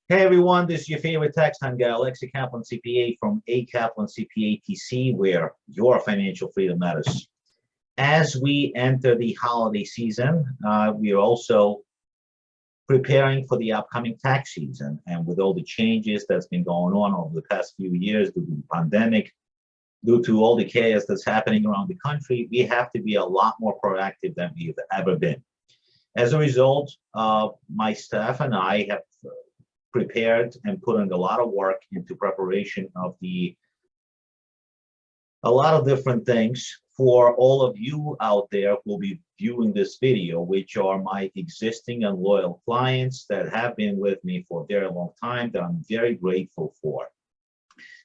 Hey everyone, this is your favorite tax time guy, Alexi Kaplan CPA from A Kaplan CPA TC, where your financial freedom matters. As we enter the holiday season, we are also preparing for the upcoming tax season. And with all the changes that's been going on over the past few years due to the pandemic, due to all the chaos that's happening around the country, we have to be a lot more proactive than we've ever been. As a result, my staff and I have prepared and put in a lot of work into preparation of a lot of different things for all of you out there who will be viewing this video, which are my existing and loyal clients that have been with me for a very long time, that I'm very grateful for.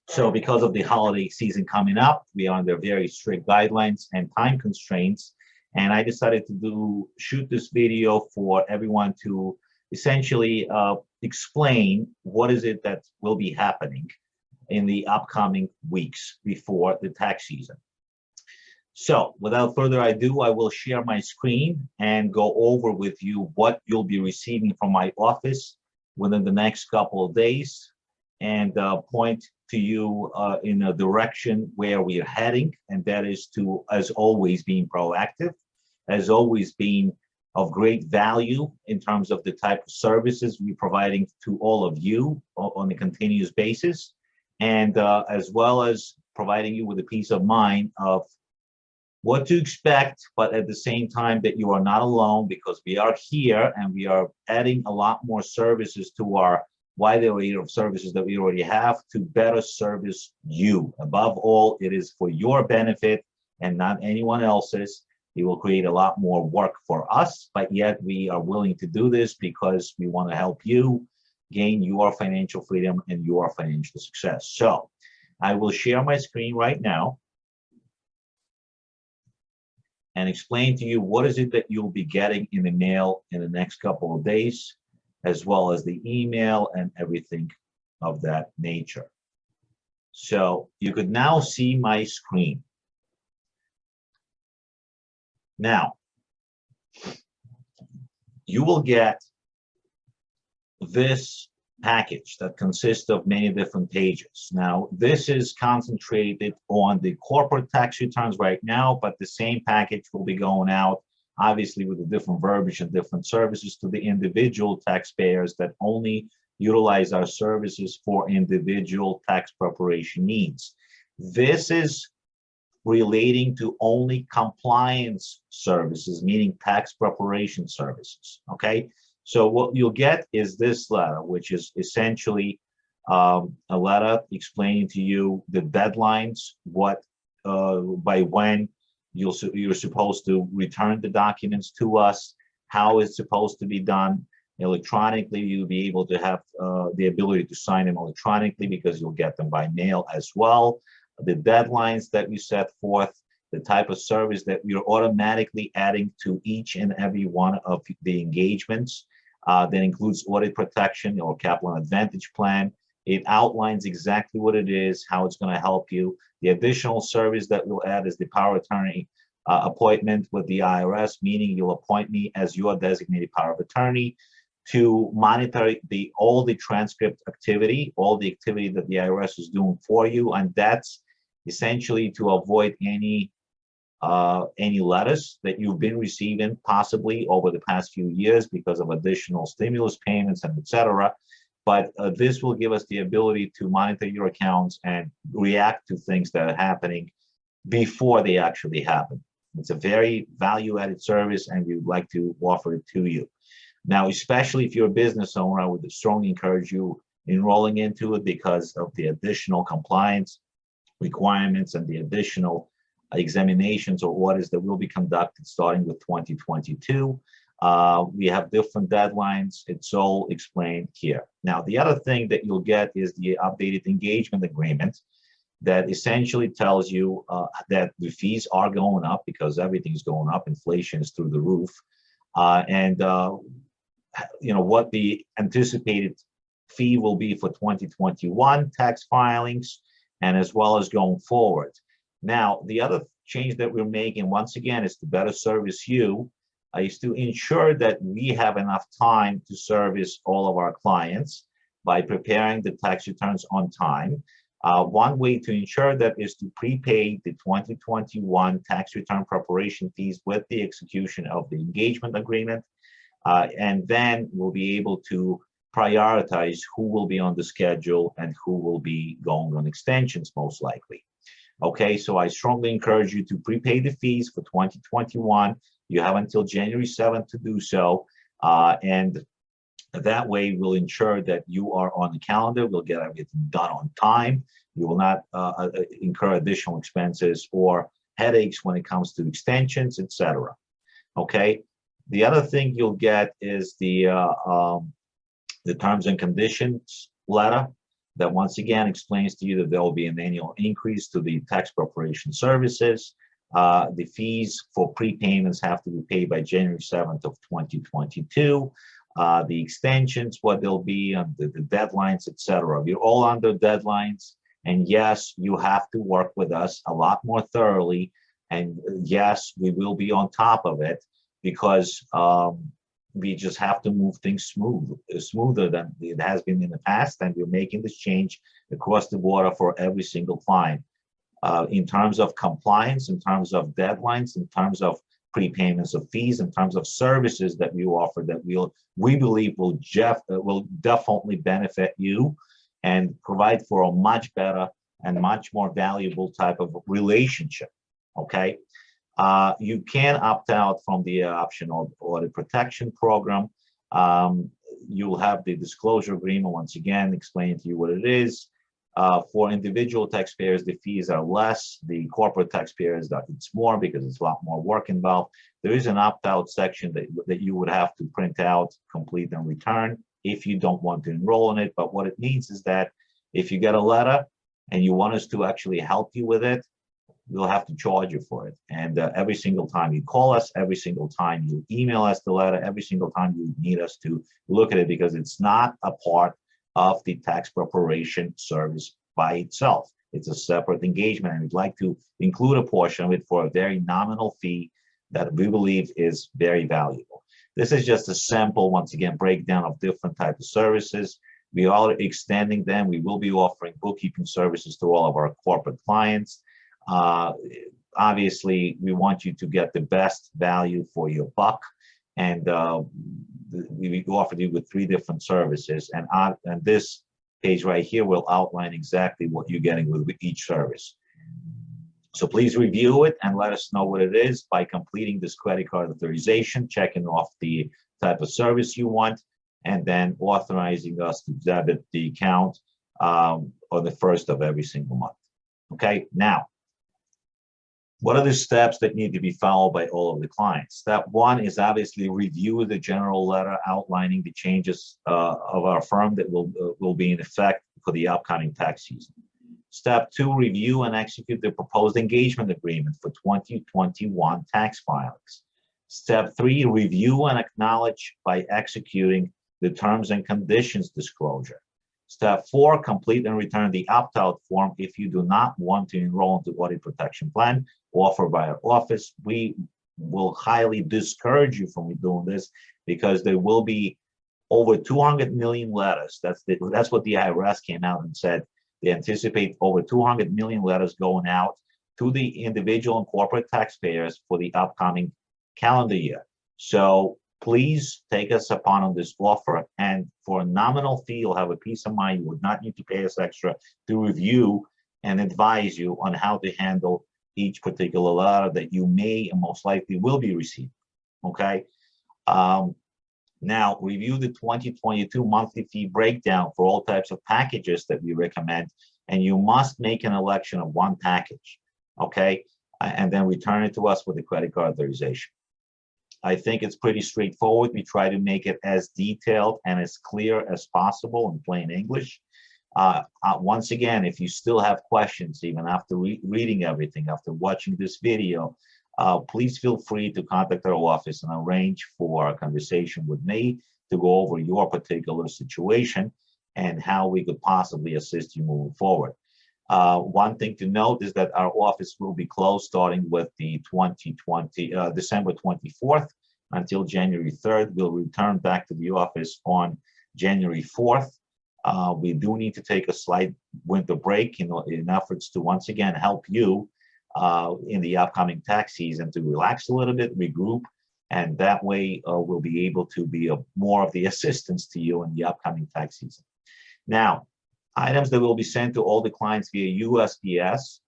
So because of the holiday season coming up, we are under very strict guidelines and time constraints, and I decided to shoot this video for everyone to essentially explain what is it that will be happening in the upcoming weeks before the tax season. So without further ado, I will share my screen and go over with you what you'll be receiving from my office within the next couple of days, and point to you in a direction where we are heading, and that is to, as always, being proactive, as always being of great value in terms of the type of services we're providing to all of you on a continuous basis, and as well as providing you with a peace of mind of what to expect, but at the same time that you are not alone, because we are here and we are adding a lot more services to our wide array of services that we already have to better service you. Above all, it is for your benefit and not anyone else's. It will create a lot more work for us, but yet we are willing to do this because we want to help you gain your financial freedom and your financial success. So I will share my screen right now and explain to you what is it that you'll be getting in the mail in the next couple of days, as well as the email and everything of that nature. So you could now see my screen. Now, you will get this package that consists of many different pages. Now, this is concentrated on the corporate tax returns right now, but the same package will be going out, obviously, with a different verbiage and different services to the individual taxpayers that only utilize our services for individual tax preparation needs. This is relating to only compliance services, meaning tax preparation services, okay? So what you'll get is this letter, which is essentially a letter explaining to you the deadlines, by when you're supposed to return the documents to us, how it's supposed to be done electronically. You'll be able to have the ability to sign them electronically because you'll get them by mail as well. The deadlines that we set forth, the type of service that we are automatically adding to each and every one of the engagements. That includes audit protection or Kaplan Advantage Plan. It outlines exactly what it is, how it's going to help you. The additional service that we'll add is the power of attorney appointment with the IRS, meaning you'll appoint me as your designated power of attorney to monitor all the transcript activity, all the activity that the IRS is doing for you, and that's essentially to avoid any letters that you've been receiving possibly over the past few years because of additional stimulus payments and etc. But this will give us the ability to monitor your accounts and react to things that are happening before they actually happen. It's a very value-added service, and we'd like to offer it to you. Now, especially if you're a business owner, I would strongly encourage you enrolling into it because of the additional compliance requirements and the additional examinations or audits that will be conducted starting with 2022. We have different deadlines. It's all explained here. Now, the other thing that you'll get is the updated engagement agreement that essentially tells you that the fees are going up because everything's going up. Inflation is through the roof. You know, what the anticipated fee will be for 2021 tax filings, and as well as going forward. Now, the other change that we're making, once again, is to better service you. is to ensure that we have enough time to service all of our clients by preparing the tax returns on time. One way to ensure that is to prepay the 2021 tax return preparation fees with the execution of the engagement agreement. And then we'll be able to prioritize who will be on the schedule and who will be going on extensions most likely. Okay, so I strongly encourage you to prepay the fees for 2021. You have until January 7th to do so. And that way we'll ensure that you are on the calendar. We'll get everything done on time. You will not incur additional expenses or headaches when it comes to extensions, etc. Okay. The other thing you'll get is the terms and conditions letter that once again explains to you that there will be an annual increase to the tax preparation services. The fees for prepayments have to be paid by January 7th of 2022. The extensions, what they'll be, the deadlines, etc. We're all under deadlines. And yes, you have to work with us a lot more thoroughly. And yes, we will be on top of it because we just have to move things smoother than it has been in the past. And we're making this change across the board for every single client. In terms of compliance, in terms of deadlines, in terms of prepayments of fees, in terms of services that we offer that we believe will definitely benefit you and provide for a much better and much more valuable type of relationship. Okay. You can opt out from the optional audit protection program. You'll have the disclosure agreement once again explaining to you what it is. For individual taxpayers, the fees are less. The corporate taxpayers, it's more because it's a lot more work involved. There is an opt-out section that you would have to print out, complete, and return if you don't want to enroll in it. But what it means is that if you get a letter and you want us to actually help you with it, we'll have to charge you for it. And every single time you call us, every single time you email us the letter, every single time you need us to look at it, because it's not a part of the tax preparation service by itself. It's a separate engagement, and we'd like to include a portion of it for a very nominal fee that we believe is very valuable. This is just a sample, once again, breakdown of different types of services. We are extending them. We will be offering bookkeeping services to all of our corporate clients. Obviously, we want you to get the best value for your buck, and we offered you with 3 different services, and this page right here will outline exactly what you're getting with each service. So please review it and let us know what it is by completing this credit card authorization, checking off the type of service you want, and then authorizing us to debit the account on the 1st of every single month. Okay, now, what are the steps that need to be followed by all of the clients? Step 1 is obviously review the general letter outlining the changes of our firm that will be in effect for the upcoming tax season. Step 2, review and execute the proposed engagement agreement for 2021 tax filings. Step 3, review and acknowledge by executing the terms and conditions disclosure. Step 4, complete and return the opt-out form if you do not want to enroll into audit protection plan offered by our office. We will highly discourage you from doing this because there will be over 200 million letters. That's what the IRS came out and said. They anticipate over 200 million letters going out to the individual and corporate taxpayers for the upcoming calendar year. So please take us upon this offer, and for a nominal fee, you'll have a peace of mind. You would not need to pay us extra to review and advise you on how to handle each particular letter that you may and most likely will be receiving. Okay. Now, review the 2022 monthly fee breakdown for all types of packages that we recommend, and you must make an election of one package, okay? And then return it to us with the credit card authorization. I think it's pretty straightforward. We try to make it as detailed and as clear as possible in plain English. Once again, if you still have questions, even after reading everything, after watching this video, please feel free to contact our office and arrange for a conversation with me to go over your particular situation and how we could possibly assist you moving forward. One thing to note is that our office will be closed starting with the December 24th, until January 3rd. We'll return back to the office on January 4th. We do need to take a slight winter break in efforts to once again help you in the upcoming tax season to relax a little bit, regroup, and that way we'll be able to be more of the assistance to you in the upcoming tax season. Now, items that will be sent to all the clients via USPS,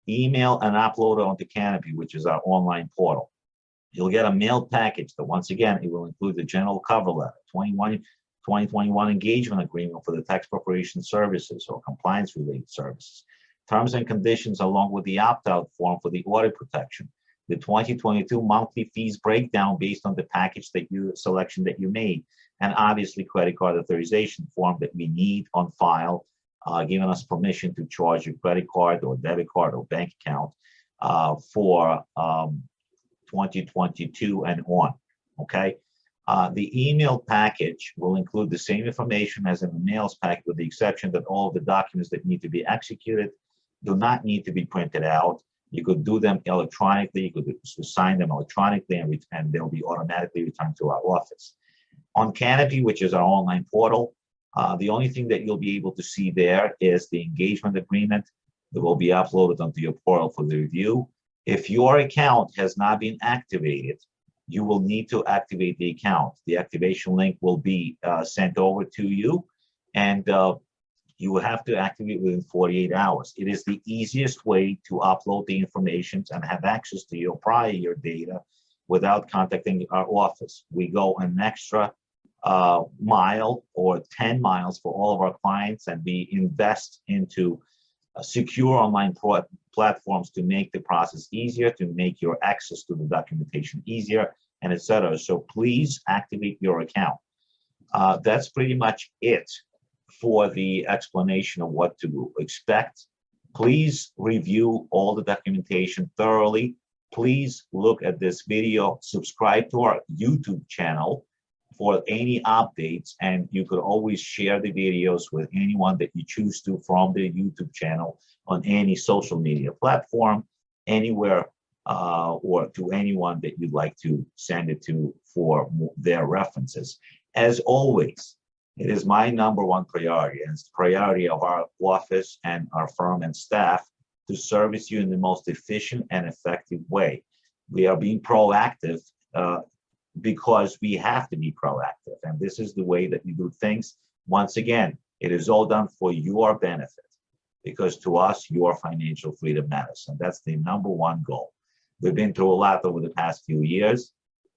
email, and upload onto Canopy, which is our online portal. You'll get a mailed package that, once again, it will include the general cover letter, 2021 engagement agreement for the tax preparation services or compliance-related services, terms and conditions along with the opt-out form for the audit protection, the 2022 monthly fees breakdown based on the package selection that you made, and obviously credit card authorization form that we need on file, giving us permission to charge your credit card or debit card or bank account for 2022 and on, okay? The email package will include the same information as in the mails packet, with the exception that all of the documents that need to be executed do not need to be printed out. You could do them electronically, you could sign them electronically, and they'll be automatically returned to our office. On Canopy, which is our online portal, the only thing that you'll be able to see there is the engagement agreement that will be uploaded onto your portal for the review. If your account has not been activated, you will need to activate the account. The activation link will be sent over to you, and you will have to activate within 48 hours. It is the easiest way to upload the information and have access to your prior year data without contacting our office. We go an extra mile or 10 miles for all of our clients, and we invest into secure online platforms to make the process easier, to make your access to the documentation easier, and etc. So please activate your account. That's pretty much it for the explanation of what to expect. Please review all the documentation thoroughly. Please look at this video, subscribe to our YouTube channel for any updates, and you could always share the videos with anyone that you choose to from the YouTube channel on any social media platform, anywhere, or to anyone that you'd like to send it to for their references. As always, it is my #1 priority, and it's the priority of our office and our firm and staff to service you in the most efficient and effective way. We are being proactive because we have to be proactive, and this is the way that we do things. Once again, it is all done for your benefit, because to us, your financial freedom matters, and that's the #1 goal. We've been through a lot over the past few years.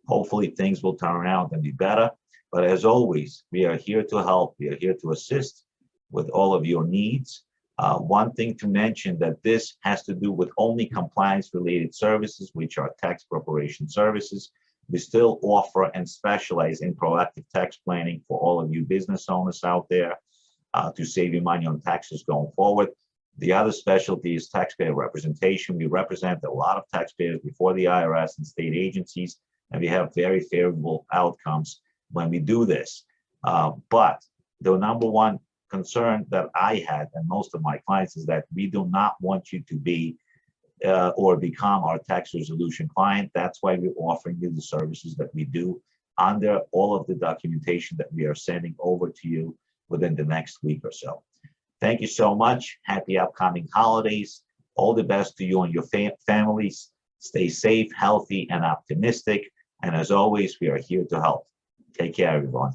Hopefully things will turn around and be better, but as always, we are here to help. We are here to assist with all of your needs. One thing to mention, that this has to do with only compliance-related services, which are tax preparation services. We still offer and specialize in proactive tax planning for all of you business owners out there to save you money on taxes going forward. The other specialty is taxpayer representation. We represent a lot of taxpayers before the IRS and state agencies, and we have very favorable outcomes when we do this. But the #1 concern that I had, and most of my clients, is that we do not want you to be or become our tax resolution client. That's why we're offering you the services that we do under all of the documentation that we are sending over to you within the next week or so. Thank you so much. Happy upcoming holidays. All the best to you and your families. Stay safe, healthy, and optimistic. And as always, we are here to help. Take care, everyone.